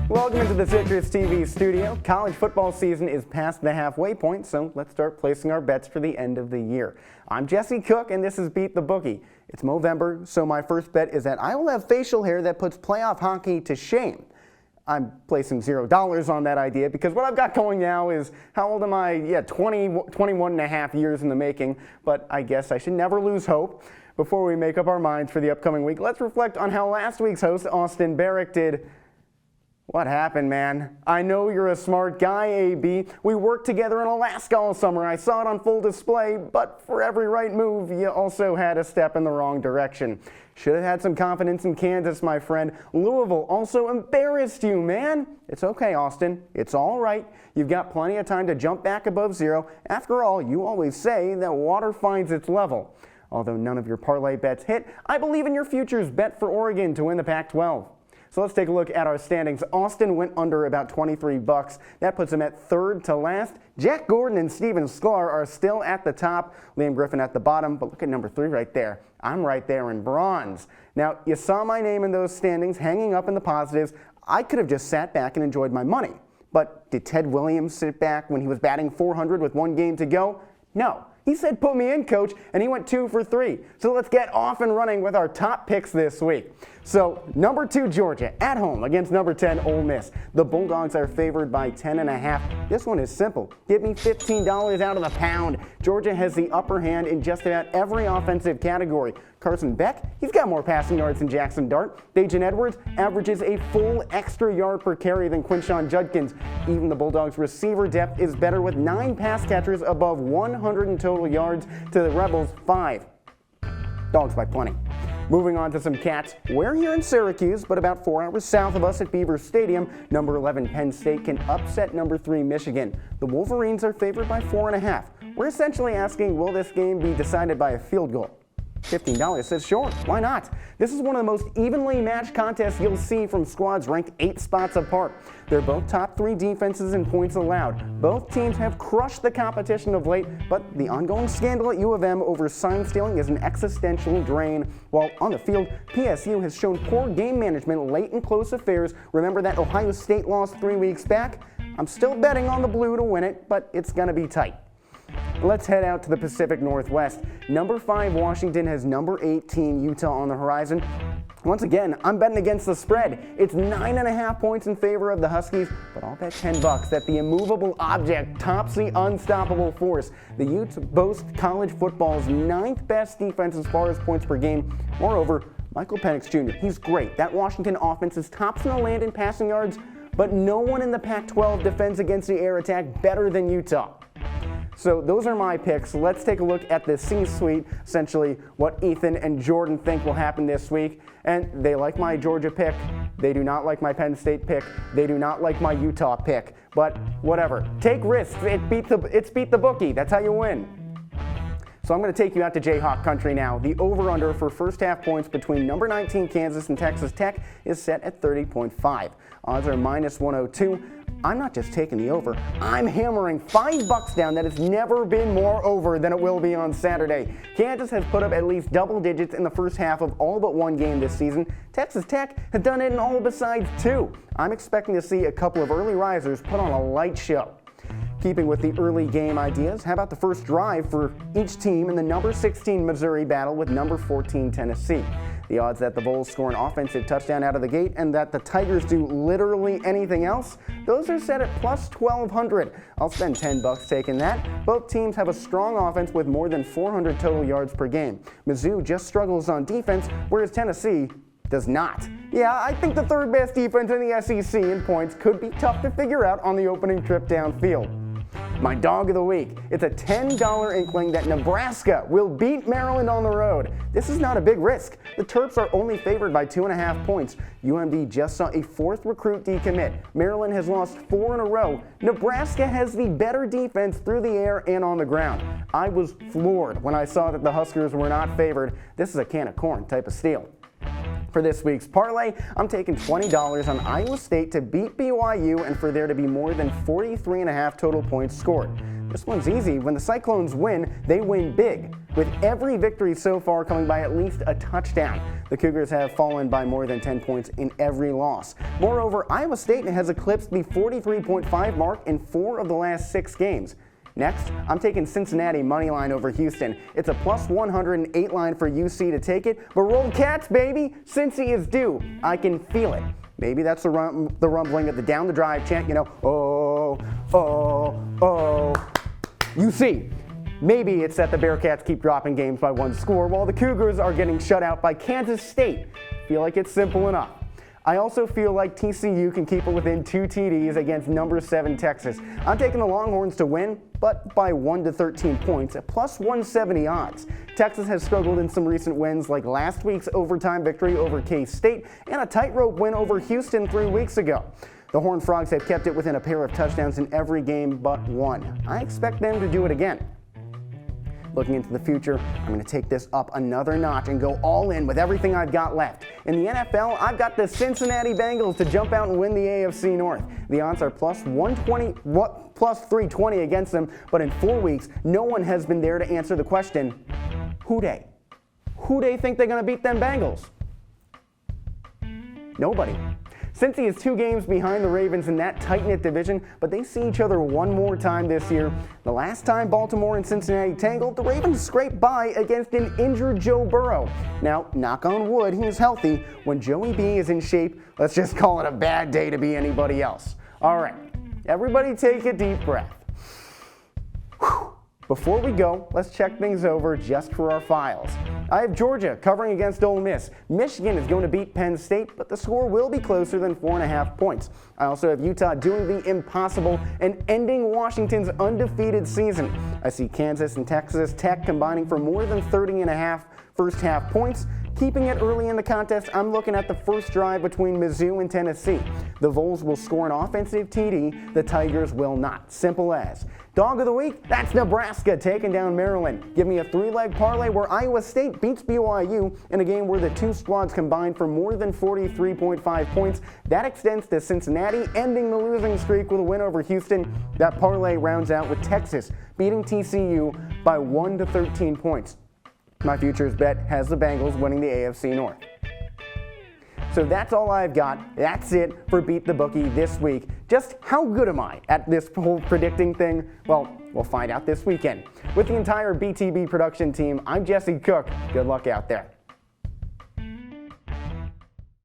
Welcome into the Citrus TV studio. College football season is past the halfway point, so let's start placing our bets for the end of the year. I'm Jesse Cook, and this is Beat the Bookie. It's Movember, so my first bet is that I will have facial hair that puts playoff hockey to shame. I'm placing $0 on that idea because what I've got going now is, how old am I? 21 and a half years in the making, but I guess I should never lose hope. Before we make up our minds for the upcoming week, let's reflect on how last week's host, Austin Barrick, did. What happened, man? I know you're a smart guy, AB. We worked together in Alaska all summer. I saw it on full display, but for every right move, you also had a step in the wrong direction. Should have had some confidence in Kansas, my friend. Louisville also embarrassed you, man. It's okay, Austin. It's all right. You've got plenty of time to jump back above zero. After all, you always say that water finds its level. Although none of your parlay bets hit, I believe in your futures bet for Oregon to win the Pac-12. So let's take a look at our standings. Austin went under about $23. That puts him at third to last. Jack Gordon and Steven Sklar are still at the top. Liam Griffin at the bottom, but look at number 3 right there. I'm right there in bronze. Now, you saw my name in those standings hanging up in the positives. I could have just sat back and enjoyed my money. But did Ted Williams sit back when he was batting .400 with 1 game to go? No. He said, put me in, coach, and he went 2 for 3. So let's get off and running with our top picks this week. So, number 2, Georgia, at home against number 10, Ole Miss. The Bulldogs are favored by 10.5. This one is simple. Give me $15 out of the pound. Georgia has the upper hand in just about every offensive category. Carson Beck, he's got more passing yards than Jackson Dart. Dajan Edwards averages a full extra yard per carry than Quinshon Judkins. Even the Bulldogs' receiver depth is better with 9 pass catchers above 100 in total yards to the Rebels' 5. Dogs by plenty. Moving on to some Cats. We're here in Syracuse, but about 4 hours south of us at Beaver Stadium, number 11 Penn State can upset number 3 Michigan. The Wolverines are favored by 4.5. We're essentially asking, will this game be decided by a field goal? $15 says sure, why not? This is one of the most evenly matched contests you'll see from squads ranked 8 spots apart. They're both top 3 defenses in points allowed. Both teams have crushed the competition of late, but the ongoing scandal at U of M over sign stealing is an existential drain. While on the field, PSU has shown poor game management late in close affairs. Remember that Ohio State lost 3 weeks back? I'm still betting on the Blue to win it, but it's going to be tight. Let's head out to the Pacific Northwest. Number 5 Washington has number 18 Utah on the horizon. Once again, I'm betting against the spread. It's 9.5 points in favor of the Huskies, but I'll bet $10 that the immovable object tops the unstoppable force. The Utes boast college football's 9th best defense as far as points per game. Moreover, Michael Penix Jr., he's great. That Washington offense is tops in the land in passing yards, but no one in the Pac-12 defends against the air attack better than Utah. So those are my picks. Let's take a look at the C-suite, essentially what Ethan and Jordan think will happen this week. And they like my Georgia pick. They do not like my Penn State pick. They do not like my Utah pick. But whatever. Take risks. It's beat the bookie. That's how you win. So I'm going to take you out to Jayhawk country now. The over-under for first half points between number 19 Kansas and Texas Tech is set at 30.5. Odds are minus 102. I'm not just taking the over, I'm hammering $5 down. That has never been more over than it will be on Saturday. Kansas has put up at least double digits in the first half of all but 1 game this season. Texas Tech has done it in all besides 2. I'm expecting to see a couple of early risers put on a light show. Keeping with the early game ideas, how about the first drive for each team in the number 16 Missouri battle with number 14 Tennessee? The odds that the Bulls score an offensive touchdown out of the gate and that the Tigers do literally anything else, those are set at plus 1,200. I'll spend $10 taking that. Both teams have a strong offense with more than 400 total yards per game. Mizzou just struggles on defense, whereas Tennessee does not. Yeah, I think the 3rd best defense in the SEC in points could be tough to figure out on the opening trip downfield. My dog of the week. It's a $10 inkling that Nebraska will beat Maryland on the road. This is not a big risk. The Terps are only favored by 2.5 points. UMD just saw a 4th recruit decommit. Maryland has lost 4 in a row. Nebraska has the better defense through the air and on the ground. I was floored when I saw that the Huskers were not favored. This is a can of corn type of steal. For this week's parlay, I'm taking $20 on Iowa State to beat BYU and for there to be more than 43.5 total points scored. This one's easy. When the Cyclones win, they win big. with every victory so far coming by at least a touchdown. The Cougars have fallen by more than 10 points in every loss. Moreover, Iowa State has eclipsed the 43.5 mark in 4 of the last 6 games. Next, I'm taking Cincinnati money line over Houston. It's a plus 108 line for UC to take it, but roll Cats, baby! Cincy is due. I can feel it. Maybe that's the rumbling of the down the drive chant, oh, oh, oh. UC. Maybe it's that the Bearcats keep dropping games by 1 score while the Cougars are getting shut out by Kansas State. Feel like it's simple enough. I also feel like TCU can keep it within 2 TDs against number 7 Texas. I'm taking the Longhorns to win, but by 1 to 13 points at plus 170 odds. Texas has struggled in some recent wins like last week's overtime victory over K-State and a tightrope win over Houston 3 weeks ago. The Horned Frogs have kept it within a pair of touchdowns in every game but 1. I expect them to do it again. Looking into the future, I'm going to take this up another notch and go all in with everything I've got left. In the NFL, I've got the Cincinnati Bengals to jump out and win the AFC North. The odds are plus 320 against them, but in 4 weeks, no one has been there to answer the question, who they? Who they think they're going to beat them Bengals? Nobody. Cincy is 2 games behind the Ravens in that tight-knit division, but they see each other one more time this year. The last time Baltimore and Cincinnati tangled, the Ravens scraped by against an injured Joe Burrow. Now, knock on wood, he is healthy. When Joey B is in shape, let's just call it a bad day to be anybody else. All right, everybody take a deep breath. Whew. Before we go, let's check things over just for our files. I have Georgia covering against Ole Miss. Michigan is going to beat Penn State, but the score will be closer than 4.5 points. I also have Utah doing the impossible and ending Washington's undefeated season. I see Kansas and Texas Tech combining for more than 30.5 first half points. Keeping it early in the contest, I'm looking at the first drive between Mizzou and Tennessee. The Vols will score an offensive TD, the Tigers will not. Simple as. Dog of the week, that's Nebraska taking down Maryland. Give me a 3-leg parlay where Iowa State beats BYU in a game where the 2 squads combined for more than 43.5 points. That extends to Cincinnati, ending the losing streak with a win over Houston. That parlay rounds out with Texas beating TCU by 1 to 13 points. My futures bet has the Bengals winning the AFC North. So that's all I've got. That's it for Beat the Bookie this week. Just how good am I at this whole predicting thing? Well, we'll find out this weekend. With the entire BTB production team, I'm Jesse Cook. Good luck out there.